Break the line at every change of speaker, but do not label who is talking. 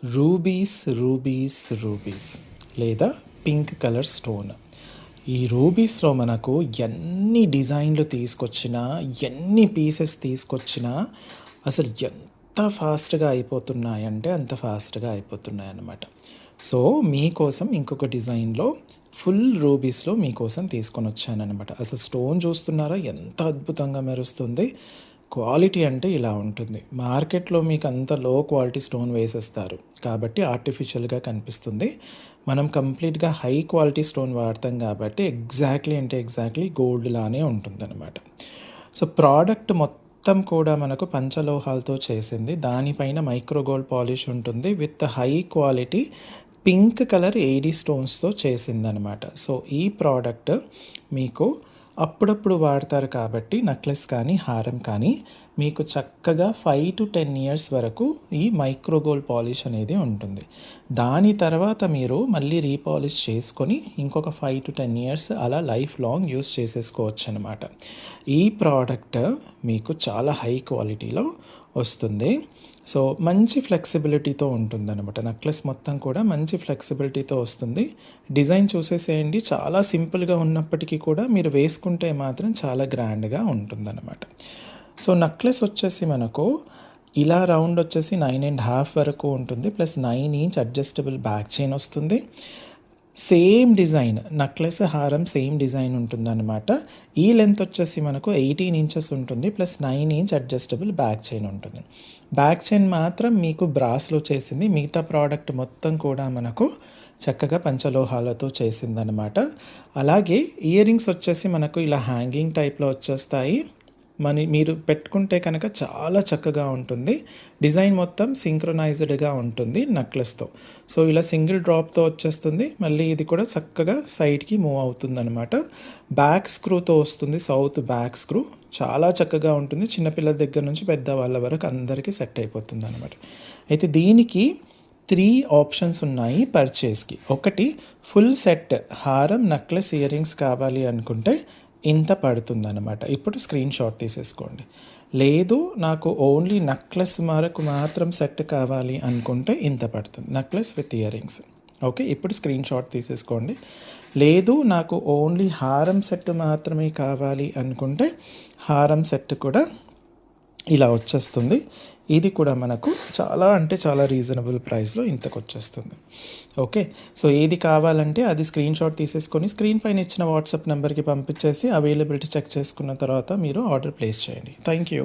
Rubies లేదా pink colour stone. ఈ రూబీస్లో మనకు ఎన్ని డిజైన్లు తీసుకొచ్చినా, ఎన్ని పీసెస్ తీసుకొచ్చినా అసలు ఎంత ఫాస్ట్గా అయిపోతున్నాయంటే అంత ఫాస్ట్గా అయిపోతున్నాయి అన్నమాట. సో మీకోసం ఇంకొక డిజైన్లో ఫుల్ రూబీస్లో మీకోసం తీసుకొని వచ్చానమాట. అసలు స్టోన్ చూస్తున్నారా ఎంత అద్భుతంగా మెరుస్తుంది. క్వాలిటీ అంటే ఇలా ఉంటుంది. మార్కెట్లో మీకు అంత లో క్వాలిటీ స్టోన్ వేసేస్తారు కాబట్టి ఆర్టిఫిషియల్గా కనిపిస్తుంది. మనం కంప్లీట్గా హై క్వాలిటీ స్టోన్ వాడతాం కాబట్టి ఎగ్జాక్ట్లీ గోల్డ్ లానే ఉంటుందన్నమాట. సో ప్రోడక్ట్ మొత్తం కూడా మనకు పంచలోహాలతో చేసింది. దానిపైన మైక్రో గోల్డ్ పాలిష్ ఉంటుంది with high quality pink colour AD స్టోన్స్తో చేసిందనమాట. సో ఈ ప్రోడక్ట్ మీకు అప్పుడప్పుడు వాడతారు కాబట్టి నెక్లెస్ కానీ హారం కానీ మీకు చక్కగా 5 to 10 ఇయర్స్ వరకు ఈ మైక్రో గోల్డ్ పాలిష్ అనేది ఉంటుంది. దాని తర్వాత మీరు మళ్ళీ రీపాలిష్ చేసుకొని ఇంకొక 5 to 10 ఇయర్స్ అలా లైఫ్ లాంగ్ యూస్ చేసేసుకోవచ్చు అనమాట. ఈ ప్రోడక్ట్ మీకు చాలా హై క్వాలిటీలో వస్తుంది. సో మంచి ఫ్లెక్సిబిలిటీతో ఉంటుందన్నమాట. నెక్లెస్ మొత్తం కూడా మంచి ఫ్లెక్సిబిలిటీతో వస్తుంది. డిజైన్ చూసేసేయండి, చాలా సింపుల్గా ఉన్నప్పటికీ కూడా మీరు వేసుకుంటే మాత్రం చాలా గ్రాండ్గా ఉంటుందన్నమాట. సో నెక్లెస్ వచ్చేసి మనకు ఇలా రౌండ్ వచ్చేసి 9.5 వరకు ఉంటుంది. Plus 9 inch adjustable back chain వస్తుంది. సేమ్ డిజైన్ నెక్లెస్ హారం సేమ్ డిజైన్ ఉంటుందన్నమాట. ఈ లెంత్ వచ్చేసి మనకు 18 ఇంచెస్ ఉంటుంది. Plus 9 inch adjustable back chain ఉంటుంది. బ్యాక్ చైన్ మాత్రం మీకు బ్రాస్లో చేసింది. మిగతా ప్రోడక్ట్ మొత్తం కూడా మనకు చక్కగా పంచలోహాలతో చేసిందనమాట. అలాగే ఇయర్ రింగ్స్ వచ్చేసి మనకు ఇలా హ్యాంగింగ్ టైప్లో వచ్చేస్తాయి. మీరు పెట్టుకుంటే కనుక చాలా చక్కగా ఉంటుంది. డిజైన్ మొత్తం సింక్రొనైజ్డ్గా ఉంటుంది నెక్లెస్తో. సో ఇలా సింగిల్ డ్రాప్తో వచ్చేస్తుంది. మళ్ళీ ఇది కూడా చక్కగా సైడ్కి మూవ్ అవుతుంది అనమాట. బ్యాక్ స్క్రూతో వస్తుంది, సౌత్ బ్యాక్ స్క్రూ. చాలా చక్కగా ఉంటుంది. చిన్నపిల్లల దగ్గర నుంచి పెద్దవాళ్ళ వరకు అందరికీ సెట్ అయిపోతుంది అనమాట. అయితే దీనికి 3 ఆప్షన్స్ ఉన్నాయి పర్చేస్కి. ఒకటి ఫుల్ సెట్ హారం నెక్లెస్ ఇయర్ రింగ్స్ కావాలి అనుకుంటే ఇంత పడుతుందన్నమాట. ఇప్పుడు స్క్రీన్ షాట్ తీసేసుకోండి. లేదు నాకు ఓన్లీ నెక్లెస్ వరకు మాత్రం సెట్ కావాలి అనుకుంటే ఇంత పడుతుంది, necklace with ear rings. Okay, ఇప్పుడు స్క్రీన్ షాట్ తీసేసుకోండి. లేదు నాకు ఓన్లీ హారం సెట్ మాత్రమే కావాలి అనుకుంటే హారం సెట్ కూడా ఇలా వచ్చేస్తుంది. ఇది కూడా మనకు చాలా రీజనబుల్ ప్రైస్లో ఇంతకు వచ్చేస్తుంది. ఓకే, సో ఏది కావాలంటే అది స్క్రీన్ షాట్ తీసేసుకొని స్క్రీన్ పైన ఇచ్చిన వాట్సాప్ నెంబర్కి పంపించేసి అవైలబిలిటీ చెక్ చేసుకున్న తర్వాత మీరు ఆర్డర్ ప్లేస్ చేయండి. Thank you.